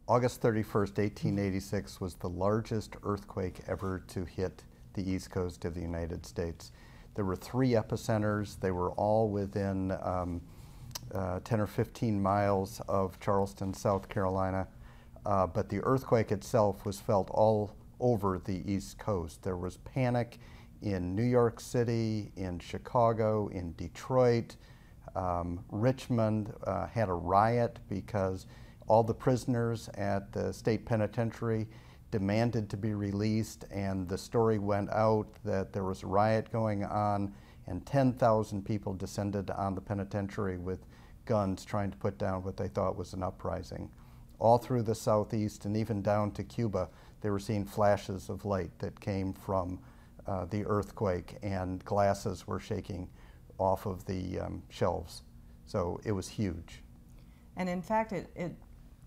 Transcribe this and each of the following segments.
August 31st, 1886 was the largest earthquake ever to hit the east coast of the United States. There were 3 epicenters. They were all within 10 or 15 miles of Charleston, South Carolina. But the earthquake itself was felt all over the East Coast. There was panic in New York City, in Chicago, in Detroit. Richmond had a riot because all the prisoners at the state penitentiary demanded to be released, and the story went out that there was a riot going on and 10,000 people descended on the penitentiary with guns trying to put down what they thought was an uprising. All through the Southeast and even down to Cuba, they were seeing flashes of light that came from the earthquake, and glasses were shaking off of the shelves. So it was huge. And in fact, it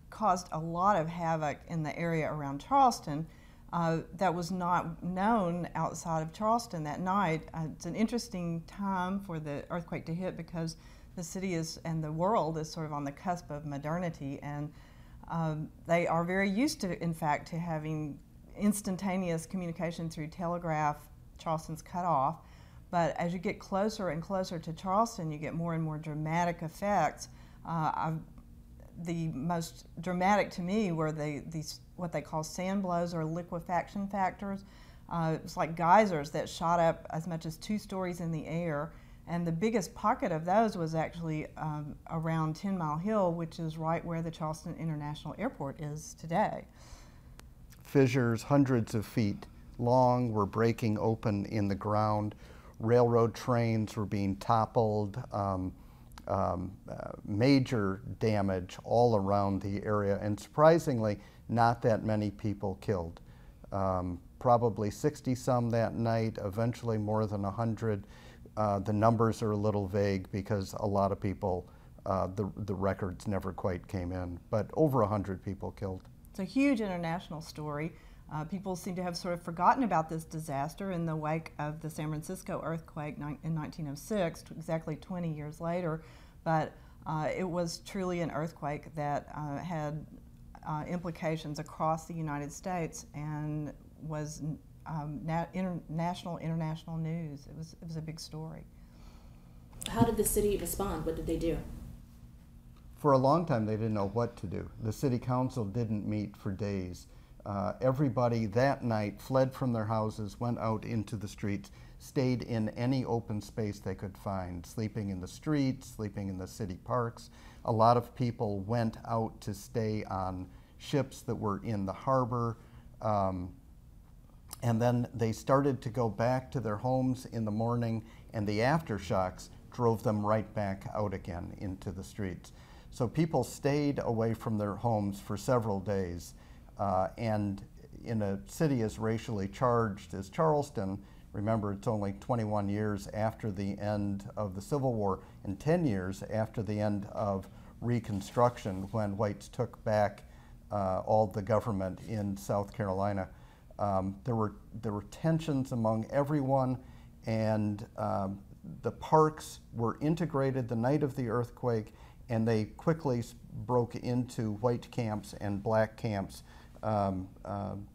caused a lot of havoc in the area around Charleston that was not known outside of Charleston that night. It's an interesting time for the earthquake to hit because the city is, and the world is sort of on the cusp of modernity, and they are very used to, in fact, to having instantaneous communication through telegraph. Charleston's cut off, but as you get closer and closer to Charleston, you get more and more dramatic effects. The most dramatic to me were these what they call sand blows or liquefaction factors. It's like geysers that shot up as much as 2 stories in the air, and the biggest pocket of those was actually around 10 Mile Hill, which is right where the Charleston International Airport is today. Fissures hundreds of feet long were breaking open in the ground. Railroad trains were being toppled. Major damage all around the area, and surprisingly, not that many people killed. Probably 60-some that night, eventually more than 100. The numbers are a little vague because a lot of people, the records never quite came in, but over 100 people killed. It's a huge international story. People seem to have sort of forgotten about this disaster in the wake of the San Francisco earthquake in 1906, exactly 20 years later. But it was truly an earthquake that had implications across the United States and was international news. It was a big story. How did the city respond? What did they do? For a long time, they didn't know what to do. The city council didn't meet for days. Everybody that night fled from their houses, went out into the streets, stayed in any open space they could find, sleeping in the streets, sleeping in the city parks. A lot of people went out to stay on ships that were in the harbor. And then they started to go back to their homes in the morning, and the aftershocks drove them right back out again into the streets. So people stayed away from their homes for several days. And in a city as racially charged as Charleston, remember it's only 21 years after the end of the Civil War and 10 years after the end of Reconstruction, when whites took back all the government in South Carolina. There were tensions among everyone, and the parks were integrated the night of the earthquake, and they quickly broke into white camps and black camps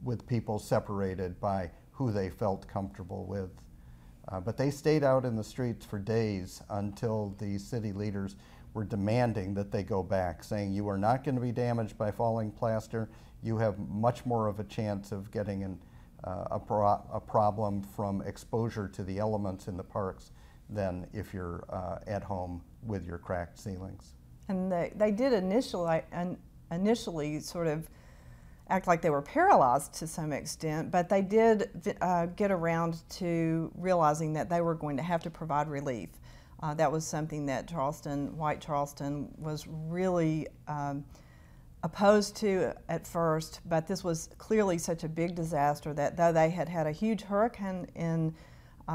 with people separated by who they felt comfortable with. But they stayed out in the streets for days until the city leaders were demanding that they go back, saying, you are not going to be damaged by falling plaster. You have much more of a chance of getting a problem from exposure to the elements in the parks than if you're at home with your cracked ceilings. And they did initially sort of act like they were paralyzed to some extent, but they did get around to realizing that they were going to have to provide relief. That was something that white Charleston was really opposed to at first, but this was clearly such a big disaster that though they had had a huge hurricane in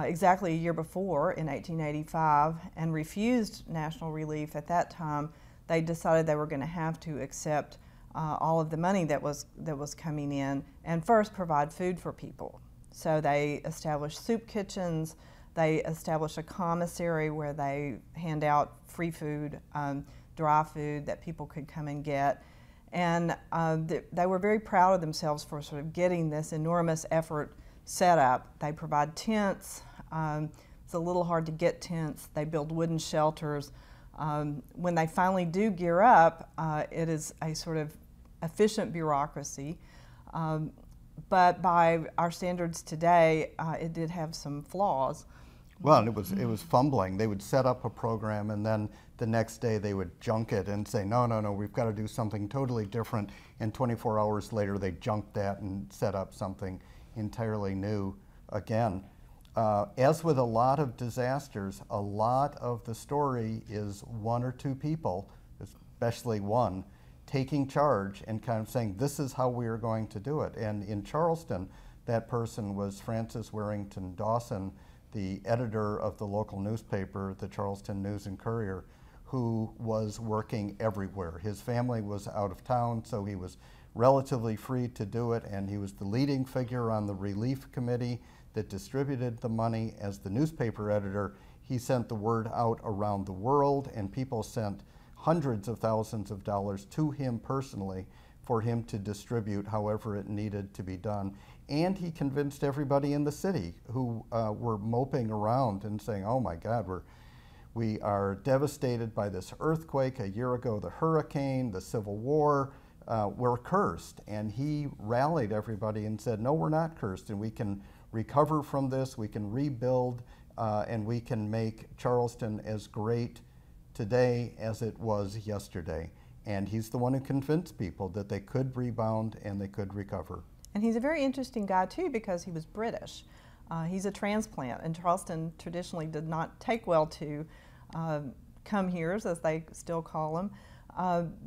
exactly a year before, in 1885, and refused national relief at that time, they decided they were going to have to accept all of the money that was coming in, and first provide food for people. So they established soup kitchens. They established a commissary where they hand out free food, dry food that people could come and get. And they were very proud of themselves for sort of getting this enormous effort set up. They provide tents. It's a little hard to get tents. They build wooden shelters. When they finally do gear up, it is a sort of efficient bureaucracy. But by our standards today, it did have some flaws. Well, and it was fumbling. They would set up a program, and then the next day they would junk it and say, no, no, no, we've got to do something totally different. And 24 hours later, they junked that and set up something entirely new again. As with a lot of disasters, a lot of the story is one or two people, especially one, taking charge and kind of saying, this is how we are going to do it. And in Charleston, that person was Francis Warrington Dawson, the editor of the local newspaper, the Charleston News and Courier, who was working everywhere. His family was out of town, so he was relatively free to do it, and he was the leading figure on the relief committee that distributed the money. As the newspaper editor, he sent the word out around the world, and people sent hundreds of thousands of dollars to him personally for him to distribute however it needed to be done. And he convinced everybody in the city who were moping around and saying, oh my God, we are devastated by this earthquake, a year ago the hurricane, the Civil War, we're cursed. And he rallied everybody and said, no, we're not cursed, and we can recover from this, we can rebuild, and we can make Charleston as great today as it was yesterday. And he's the one who convinced people that they could rebound and they could recover. And he's a very interesting guy too, because he was British. He's a transplant, and Charleston traditionally did not take well to come-heres, as they still call them.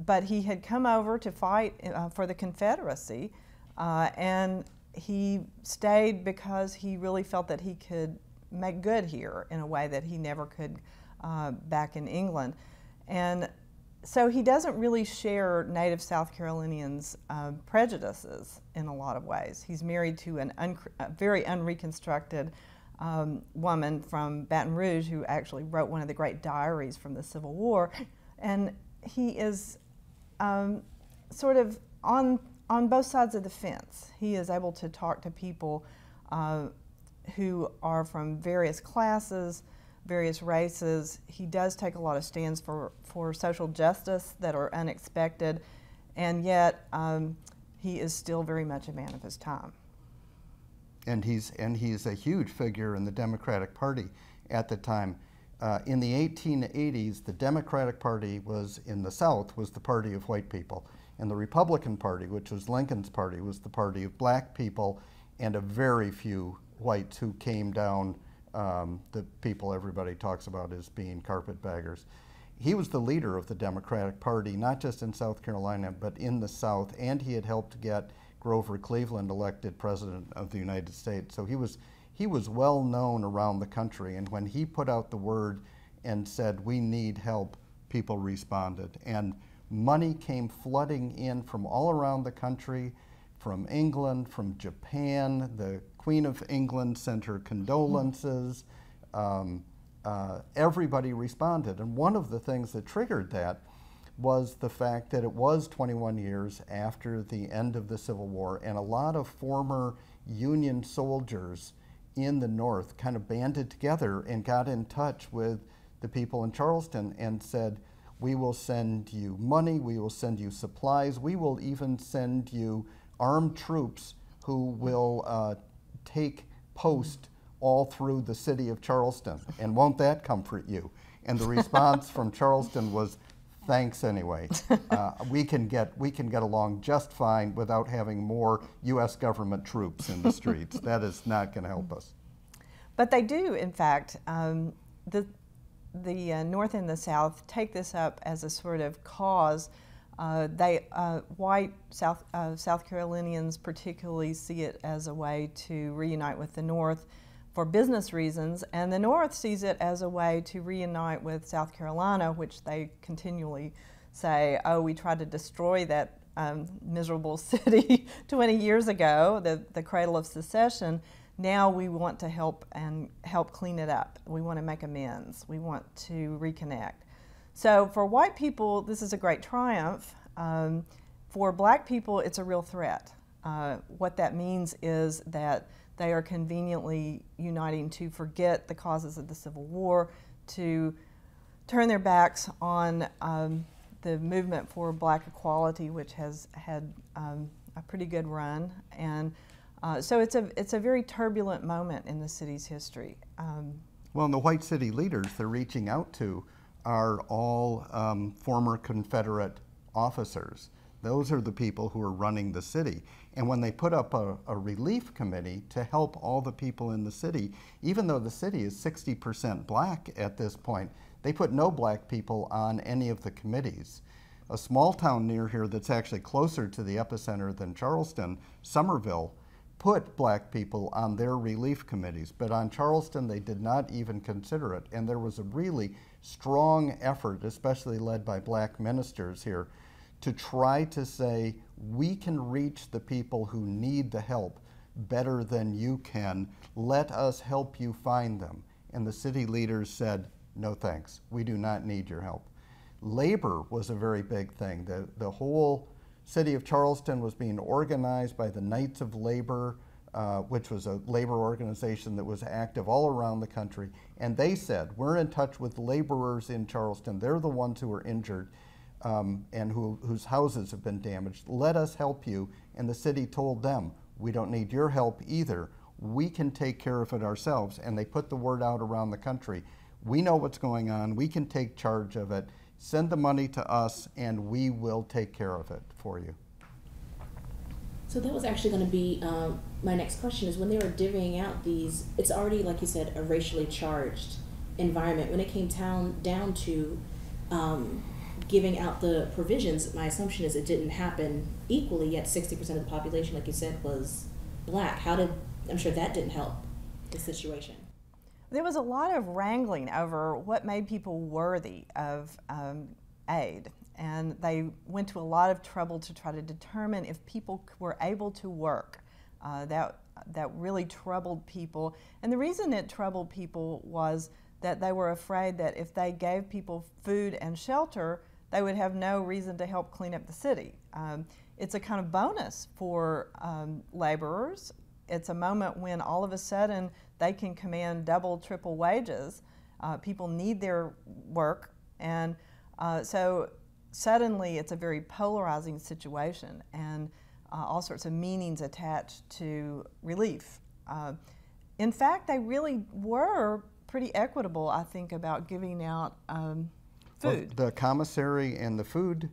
But he had come over to fight for the Confederacy, and he stayed because he really felt that he could make good here in a way that he never could back in England. And so he doesn't really share native South Carolinians' prejudices in a lot of ways. He's married to a very unreconstructed woman from Baton Rouge who actually wrote one of the great diaries from the Civil War. And he is sort of on both sides of the fence. He is able to talk to people who are from various classes, various races. He does take a lot of stands for social justice that are unexpected, and yet he is still very much a man of his time. And he's a huge figure in the Democratic Party at the time. In the 1880s, the Democratic Party was, in the South, was the party of white people. And the Republican Party, which was Lincoln's party, was the party of black people and a very few whites who came down, the people everybody talks about as being carpetbaggers. He was the leader of the Democratic Party, not just in South Carolina, but in the South, and he had helped get Grover Cleveland elected President of the United States. So he was well known around the country, and when he put out the word and said, we need help, people responded. And money came flooding in from all around the country, from England, from Japan. The Queen of England sent her condolences. Everybody responded. And one of the things that triggered that was the fact that it was 21 years after the end of the Civil War, and a lot of former Union soldiers in the North kind of banded together and got in touch with the people in Charleston and said, we will send you money, we will send you supplies, we will even send you armed troops who will take post all through the city of Charleston. And won't that comfort you? And the response from Charleston was, thanks anyway. We can get along just fine without having more U.S. government troops in the streets. That is not going to help us. But they do, in fact. The North and the South take this up as a sort of cause. White South Carolinians particularly see it as a way to reunite with the North for business reasons, and the North sees it as a way to reunite with South Carolina, which they continually say, oh, we tried to destroy that miserable city 20 years ago, the cradle of secession. Now we want to help clean it up. We want to make amends. We want to reconnect. So for white people, this is a great triumph. For black people, it's a real threat. What that means is that they are conveniently uniting to forget the causes of the Civil War, to turn their backs on the movement for black equality, which has had a pretty good run. And so it's a very turbulent moment in the city's history. Well, and the white city leaders they're reaching out to are all former Confederate officers. Those are the people who are running the city. And when they put up a relief committee to help all the people in the city, even though the city is 60% black at this point, they put no black people on any of the committees. A small town near here that's actually closer to the epicenter than Charleston, Somerville, put black people on their relief committees, but on Charleston they did not even consider it. And there was a really strong effort, especially led by black ministers here, to try to say, we can reach the people who need the help better than you can. Let us help you find them. And the city leaders said, no thanks, we do not need your help. Labor was a very big thing. The whole city of Charleston was being organized by the Knights of Labor, which was a labor organization that was active all around the country. And they said, we're in touch with laborers in Charleston. They're the ones who are injured and whose houses have been damaged. Let us help you. And the city told them, we don't need your help either. We can take care of it ourselves. And they put the word out around the country. We know what's going on. We can take charge of it. Send the money to us, and we will take care of it for you. So that was actually going to be my next question, is when they were divvying out these, it's already, like you said, a racially charged environment. When it came down to giving out the provisions, my assumption is it didn't happen equally, yet 60% of the population, like you said, was black. I'm sure that didn't help the situation. There was a lot of wrangling over what made people worthy of aid, and they went to a lot of trouble to try to determine if people were able to work. That really troubled people, and the reason it troubled people was that they were afraid that if they gave people food and shelter, they would have no reason to help clean up the city. It's a kind of bonus for laborers. It's a moment when all of a sudden they can command double, triple wages. People need their work, and so suddenly it's a very polarizing situation, and all sorts of meanings attached to relief. In fact, they really were pretty equitable, I think, about giving out food. Well, the commissary and the food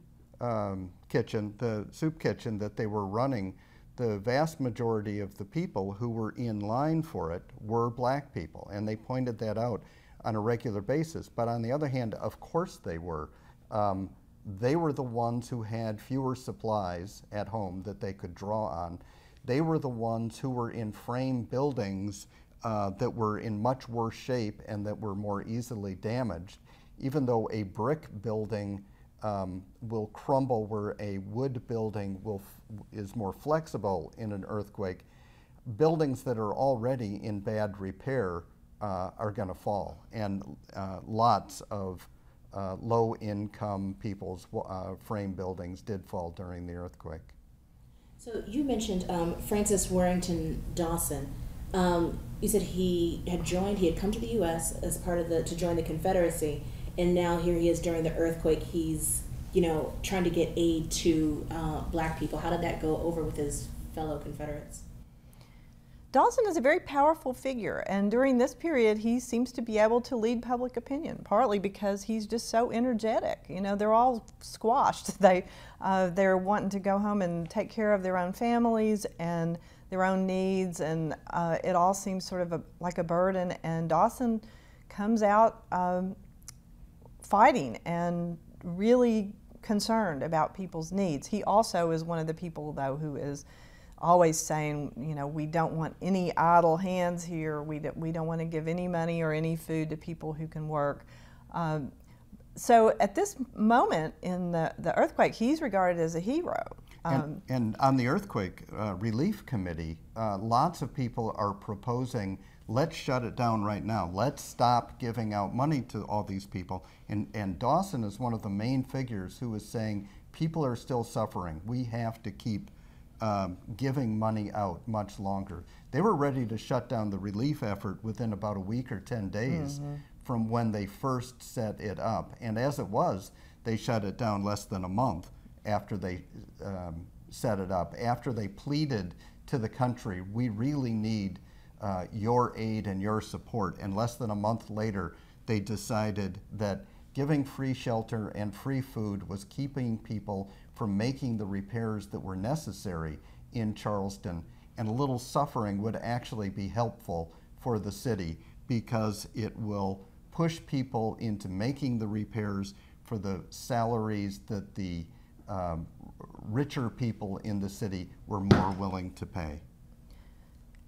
kitchen, the soup kitchen that they were running, the vast majority of the people who were in line for it were black people, and they pointed that out on a regular basis. But on the other hand, of course they were. They were the ones who had fewer supplies at home that they could draw on. They were the ones who were in frame buildings that were in much worse shape and that were more easily damaged. Even though a brick building will crumble where a wood building is more flexible in an earthquake, buildings that are already in bad repair are going to fall. And lots of low-income people's frame buildings did fall during the earthquake. So you mentioned Francis Warrington Dawson. You said he had come to the U.S. as part of to join the Confederacy, and now here he is during the earthquake. He's, trying to get aid to black people. How did that go over with his fellow Confederates? Dawson is a very powerful figure, and during this period he seems to be able to lead public opinion, partly because he's just so energetic. They're all squashed. They're wanting to go home and take care of their own families and their own needs, and it all seems sort of like a burden, and Dawson comes out fighting and really concerned about people's needs. He also is one of the people, though, who is always saying, we don't want any idle hands here. We don't want to give any money or any food to people who can work. So at this moment in the earthquake, he's regarded as a hero. And on the earthquake relief committee, lots of people are proposing, let's shut it down right now. Let's stop giving out money to all these people. And Dawson is one of the main figures who is saying people are still suffering. We have to keep giving money out much longer. They were ready to shut down the relief effort within about a week or 10 days from when they first set it up. And as it was, they shut it down less than a month after they set it up, after they pleaded to the country, we really need your aid and your support. And less than a month later, they decided that giving free shelter and free food was keeping people from making the repairs that were necessary in Charleston, and a little suffering would actually be helpful for the city because it will push people into making the repairs for the salaries that the richer people in the city were more willing to pay.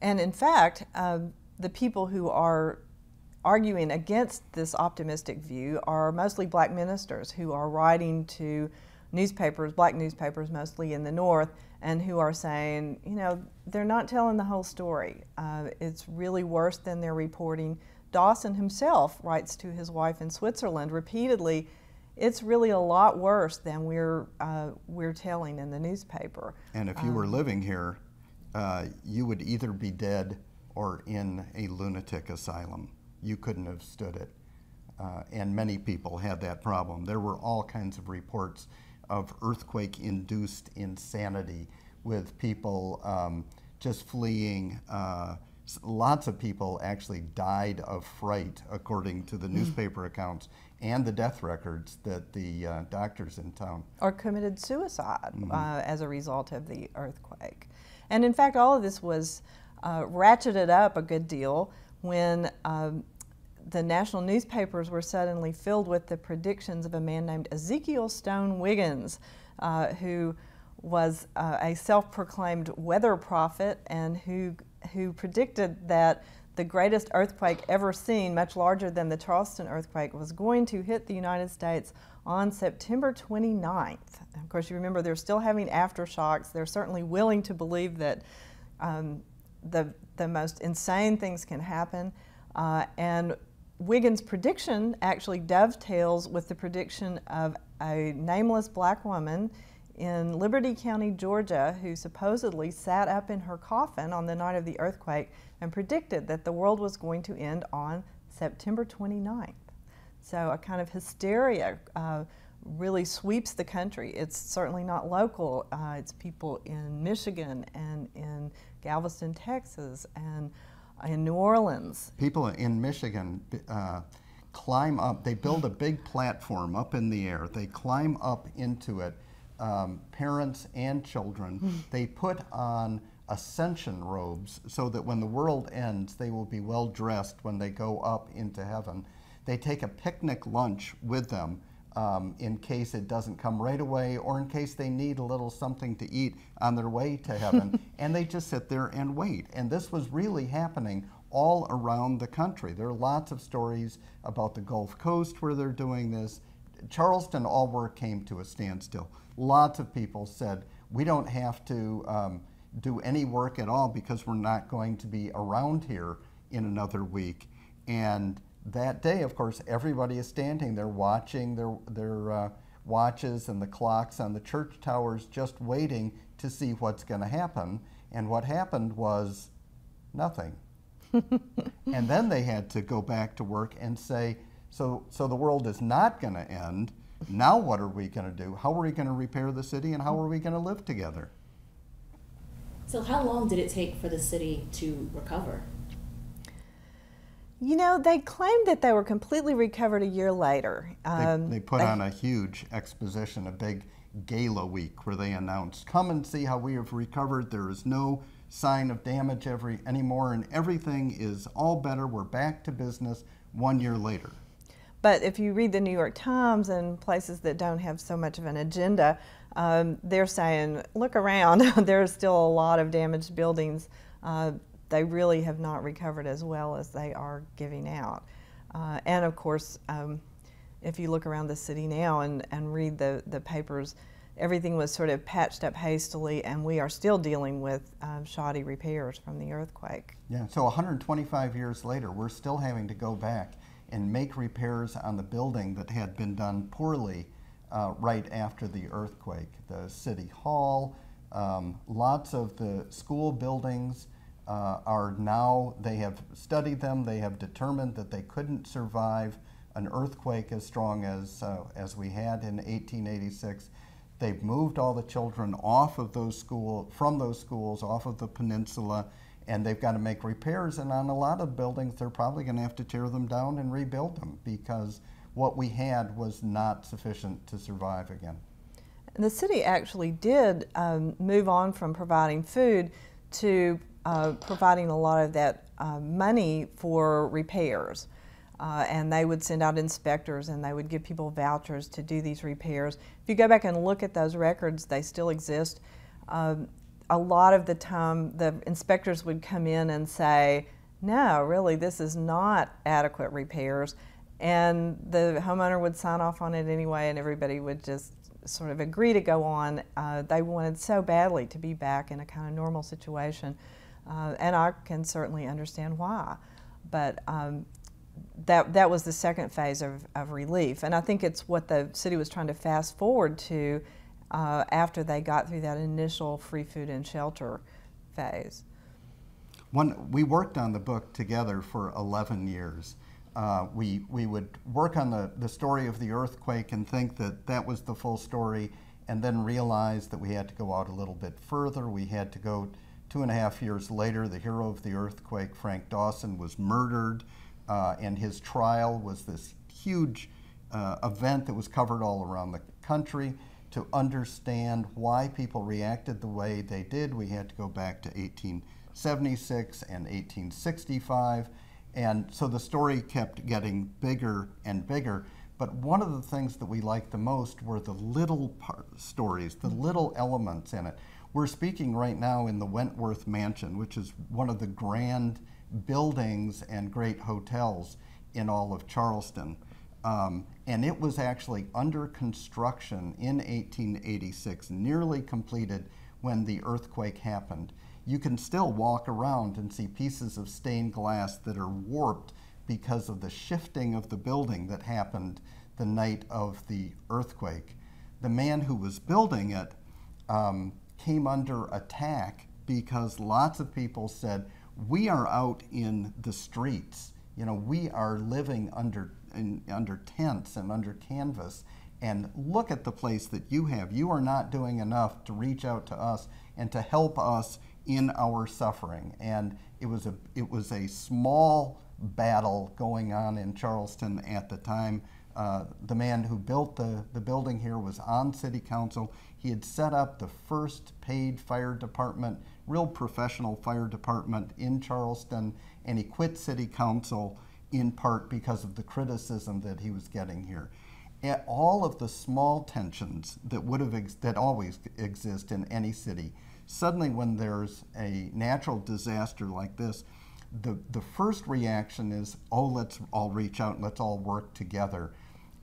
And in fact, the people who are arguing against this optimistic view are mostly black ministers who are writing to newspapers, black newspapers mostly in the North, and who are saying, you know, they're not telling the whole story. It's really worse than they're reporting. Dawson himself writes to his wife in Switzerland repeatedly, it's really a lot worse than we're telling in the newspaper. And if you were living here, you would either be dead or in a lunatic asylum. You couldn't have stood it. And many people had that problem. There were all kinds of reports of earthquake-induced insanity with people just fleeing. Lots of people actually died of fright, according to the newspaper accounts and the death records that the doctors in town. Or committed suicide as a result of the earthquake. And in fact, all of this was ratcheted up a good deal when the national newspapers were suddenly filled with the predictions of a man named Ezekiel Stone Wiggins, who was a self-proclaimed weather prophet and who predicted that the greatest earthquake ever seen, much larger than the Charleston earthquake, was going to hit the United States on September 29th. Of course, you remember they're still having aftershocks. They're certainly willing to believe that the most insane things can happen. And Wiggins' prediction actually dovetails with the prediction of a nameless black woman in Liberty County, Georgia, who supposedly sat up in her coffin on the night of the earthquake and predicted that the world was going to end on September 29th. So a kind of hysteria really sweeps the country. It's certainly not local. It's people in Michigan and in Galveston, Texas, and in New Orleans. People in Michigan climb up. They build a big platform up in the air. They climb up into it, parents and children. They put on ascension robes so that when the world ends, they will be well dressed when they go up into heaven. They take a picnic lunch with them in case it doesn't come right away, or in case they need a little something to eat on their way to heaven. And they just sit there and wait. And this was really happening all around the country. There are lots of stories about the Gulf Coast where they're doing this. Charleston, all work came to a standstill. Lots of people said, we don't have to do any work at all because we're not going to be around here in another week. And that day, of course, everybody is standing there watching their watches and the clocks on the church towers, just waiting to see what's going to happen. And what happened was nothing. And then they had to go back to work and say, so the world is not going to end. Now what are we going to do? How are we going to repair the city, and how are we going to live together? So how long did it take for the city to recover? You know, they claimed that they were completely recovered a year later. They put on a huge exposition, a big gala week where they announced, come and see how we have recovered. There is no sign of damage anymore, and everything is all better. We're back to business 1 year later. But if you read the New York Times and places that don't have so much of an agenda, they're saying, look around, there's still a lot of damaged buildings. They really have not recovered as well as they are giving out. And of course, if you look around the city now and read the papers, everything was sort of patched up hastily, and we are still dealing with shoddy repairs from the earthquake. Yeah, so 125 years later, we're still having to go back and make repairs on the building that had been done poorly right after the earthquake. The city hall, lots of the school buildings are now, they have studied them, they have determined that they couldn't survive an earthquake as strong as we had in 1886. They've moved all the children off of from those schools, off of the peninsula, and they've got to make repairs. And on a lot of buildings, they're probably going to have to tear them down and rebuild them because what we had was not sufficient to survive again. The city actually did move on from providing food to providing a lot of that money for repairs. And they would send out inspectors and they would give people vouchers to do these repairs. If you go back and look at those records, they still exist. A lot of the time, the inspectors would come in and say, no, really, this is not adequate repairs. And the homeowner would sign off on it anyway, and everybody would just sort of agree to go on. They wanted so badly to be back in a kind of normal situation. And I can certainly understand why. But that was the second phase of relief. And I think it's what the city was trying to fast forward to after they got through that initial free food and shelter phase. We worked on the book together for 11 years. We would work on the story of the earthquake and think that that was the full story, and then realize that we had to go out a little bit further. We had to go 2.5 years later. The hero of the earthquake, Frank Dawson, was murdered, and his trial was this huge event that was covered all around the country. To understand why people reacted the way they did, we had to go back to 1876 and 1865. And so the story kept getting bigger and bigger. But one of the things that we liked the most were the little stories, the little elements in it. We're speaking right now in the Wentworth Mansion, which is one of the grand buildings and great hotels in all of Charleston. And it was actually under construction in 1886, nearly completed when the earthquake happened. You can still walk around and see pieces of stained glass that are warped because of the shifting of the building that happened the night of the earthquake. The man who was building it came under attack because lots of people said, we are out in the streets. You know, we are living under tents and under canvas, and look at the place that you have. You are not doing enough to reach out to us and to help us in our suffering. And it was a small battle going on in Charleston at the time. The man who built the building here was on city council. He had set up the first paid fire department, real professional fire department in Charleston, and he quit city council in part because of the criticism that he was getting here. And all of the small tensions that always exist in any city, suddenly when there's a natural disaster like this, the first reaction is, oh, let's all reach out and let's all work together.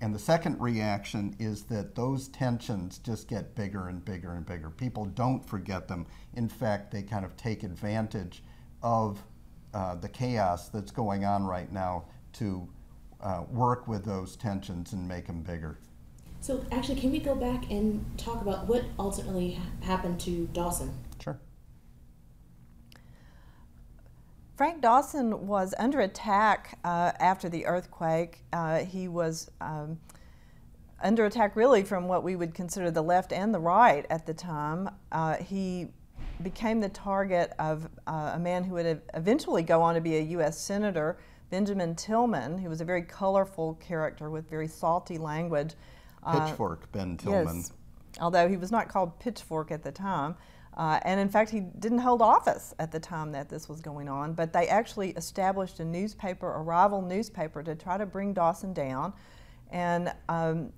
And the second reaction is that those tensions just get bigger and bigger and bigger. People don't forget them. In fact, they kind of take advantage of the chaos that's going on right now to work with those tensions and make them bigger. So actually, can we go back and talk about what ultimately happened to Dawson? Sure. Frank Dawson was under attack after the earthquake. He was under attack really from what we would consider the left and the right at the time. He became the target of a man who would eventually go on to be a U.S. Senator, Benjamin Tillman, who was a very colorful character with very salty language. Pitchfork Ben Tillman. Yes, although he was not called Pitchfork at the time. And in fact, he didn't hold office at the time that this was going on, but they actually established a newspaper, a rival newspaper, to try to bring Dawson down. And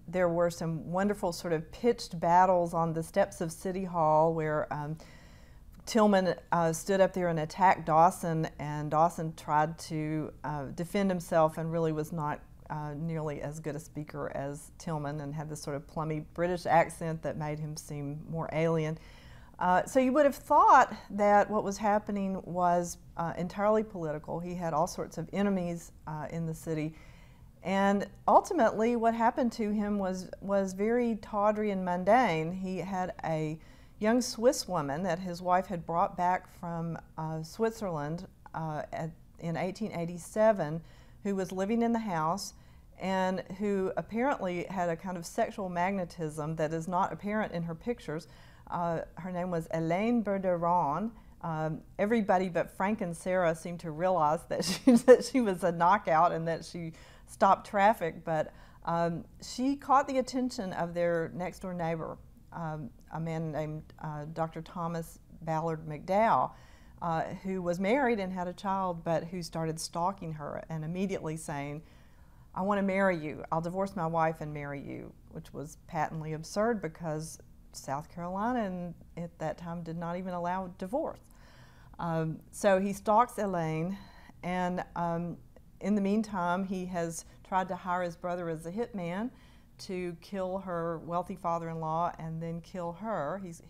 there were some wonderful sort of pitched battles on the steps of City Hall where Tillman stood up there and attacked Dawson, and Dawson tried to defend himself and really was not nearly as good a speaker as Tillman, and had this sort of plummy British accent that made him seem more alien. So you would have thought that what was happening was entirely political. He had all sorts of enemies in the city, And ultimately, what happened to him was very tawdry and mundane. He had a young Swiss woman that his wife had brought back from Switzerland in 1887, who was living in the house and who apparently had a kind of sexual magnetism that is not apparent in her pictures. Her name was Hélène Bergeron. Everybody but Frank and Sarah seemed to realize that she was a knockout and that she stopped traffic, but she caught the attention of their next door neighbor, a man named Dr. Thomas Ballard McDowell, who was married and had a child, but who started stalking her and immediately saying, "I want to marry you. I'll divorce my wife and marry you," which was patently absurd because South Carolina at that time did not even allow divorce. So he stalks Hélène, and in the meantime, he has tried to hire his brother as a hitman to kill her wealthy father-in-law and then kill her. He's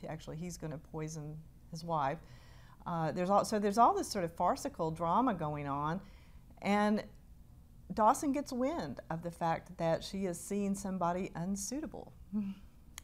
going to poison his wife. There's all this sort of farcical drama going on, and Dawson gets wind of the fact that she is seeing somebody unsuitable.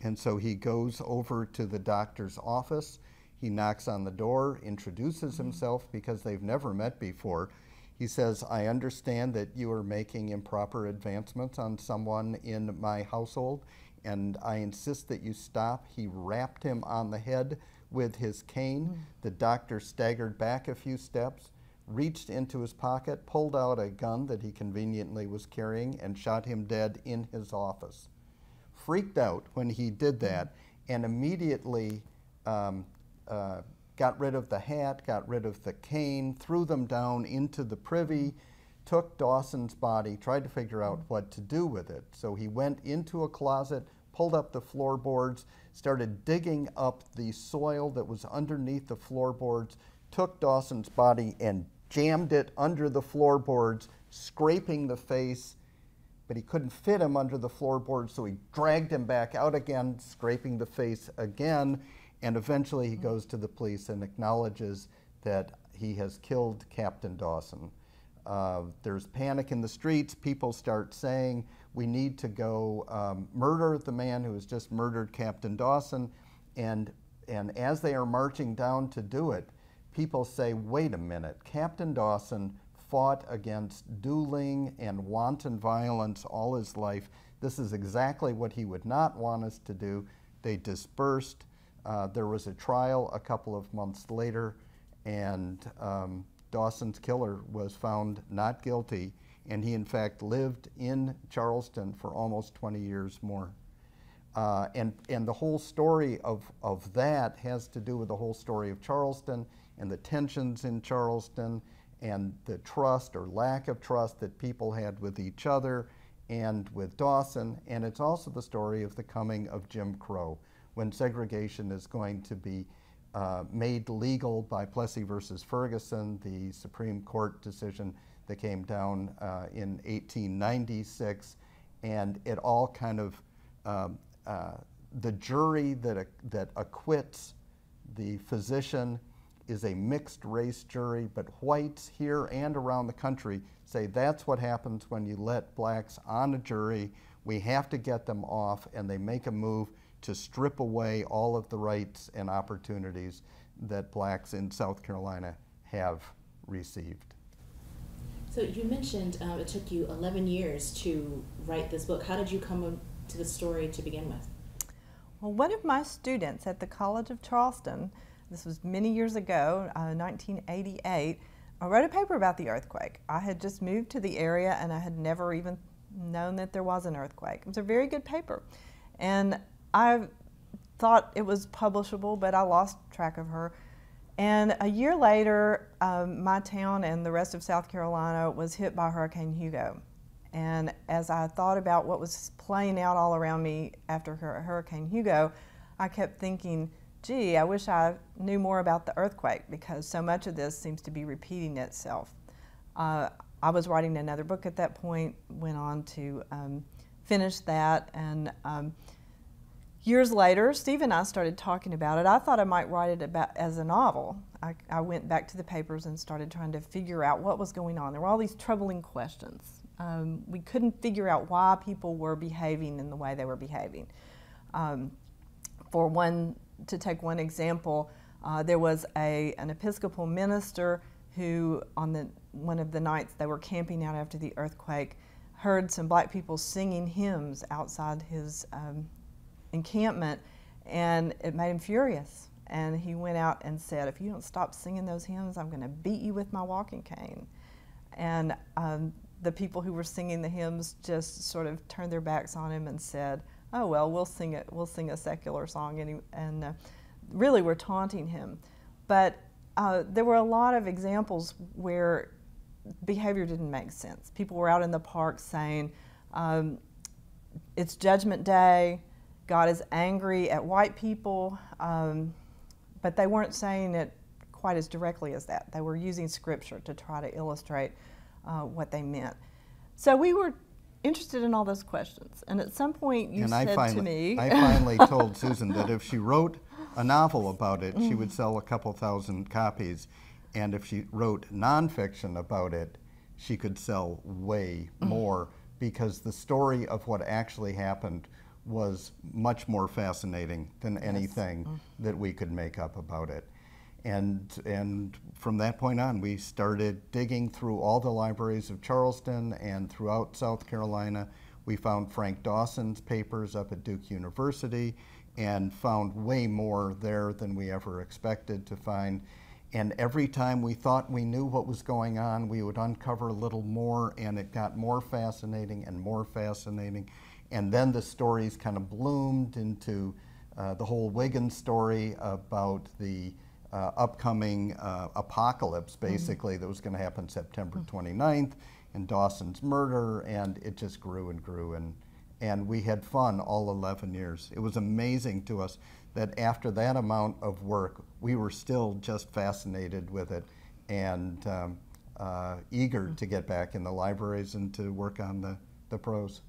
And so he goes over to the doctor's office. He knocks on the door, introduces himself because they've never met before. He says, "I understand that you are making improper advancements on someone in my household, and I insist that you stop." He rapped him on the head with his cane. The doctor staggered back a few steps, reached into his pocket, pulled out a gun that he conveniently was carrying, and shot him dead in his office. Freaked out when he did that, and immediately got rid of the hat, got rid of the cane, threw them down into the privy, took Dawson's body, tried to figure out what to do with it. So he went into a closet, pulled up the floorboards, started digging up the soil that was underneath the floorboards, took Dawson's body and jammed it under the floorboards, scraping the face, but he couldn't fit him under the floorboards, so he dragged him back out again, scraping the face again, and eventually he goes to the police and acknowledges that he has killed Captain Dawson. There's panic in the streets. People start saying, "We need to go murder the man who has just murdered Captain Dawson." And as they are marching down to do it, people say, "Wait a minute, Captain Dawson fought against dueling and wanton violence all his life. This is exactly what he would not want us to do." They dispersed. There was a trial a couple of months later, and Dawson's killer was found not guilty, and he in fact lived in Charleston for almost 20 years more. And the whole story of that has to do with the whole story of Charleston and the tensions in Charleston and the trust or lack of trust that people had with each other and with Dawson. And it's also the story of the coming of Jim Crow, when segregation is going to be made legal by Plessy versus Ferguson, the Supreme Court decision that came down in 1896. And it all kind of, the jury that acquits the physician is a mixed race jury, but whites here and around the country say that's what happens when you let blacks on a jury. We have to get them off, and they make a move to strip away all of the rights and opportunities that blacks in South Carolina have received. So you mentioned it took you 11 years to write this book. How did you come to the story to begin with? Well, one of my students at the College of Charleston, this was many years ago, 1988, I wrote a paper about the earthquake. I had just moved to the area and I had never even known that there was an earthquake. It was a very good paper. And I thought it was publishable, but I lost track of her. And a year later, my town and the rest of South Carolina was hit by Hurricane Hugo. And as I thought about what was playing out all around me after Hurricane Hugo, I kept thinking, gee, I wish I knew more about the earthquake, because so much of this seems to be repeating itself. I was writing another book at that point, went on to finish that, and years later, Steve and I started talking about it. I thought I might write it as a novel. I went back to the papers and started trying to figure out what was going on. There were all these troubling questions. We couldn't figure out why people were behaving in the way they were behaving. To take one example, there was an Episcopal minister who, on one of the nights they were camping out after the earthquake, heard some black people singing hymns outside his encampment, and it made him furious. And he went out and said, "If you don't stop singing those hymns, I'm going to beat you with my walking cane." And the people who were singing the hymns just sort of turned their backs on him and said, "Oh well, we'll sing it. We'll sing a secular song," and really were taunting him. But there were a lot of examples where behavior didn't make sense. People were out in the park saying, "It's Judgment Day. God is angry at white people," but they weren't saying it quite as directly as that. They were using scripture to try to illustrate what they meant. So we were interested in all those questions, and at some point you said to me... I finally told Susan that if she wrote a novel about it, she would sell a couple thousand copies, and if she wrote nonfiction about it, she could sell way more, because the story of what actually happened was much more fascinating than anything that we could make up about it. And from that point on, we started digging through all the libraries of Charleston and throughout South Carolina. We found Frank Dawson's papers up at Duke University and found way more there than we ever expected to find. And every time we thought we knew what was going on, we would uncover a little more, and it got more fascinating and more fascinating. And then the stories kind of bloomed into the whole Wiggins story about the upcoming apocalypse, basically, that was going to happen September 29th, and Dawson's murder, and it just grew and grew, and we had fun all 11 years. It was amazing to us that after that amount of work, we were still just fascinated with it and eager to get back in the libraries and to work on the prose.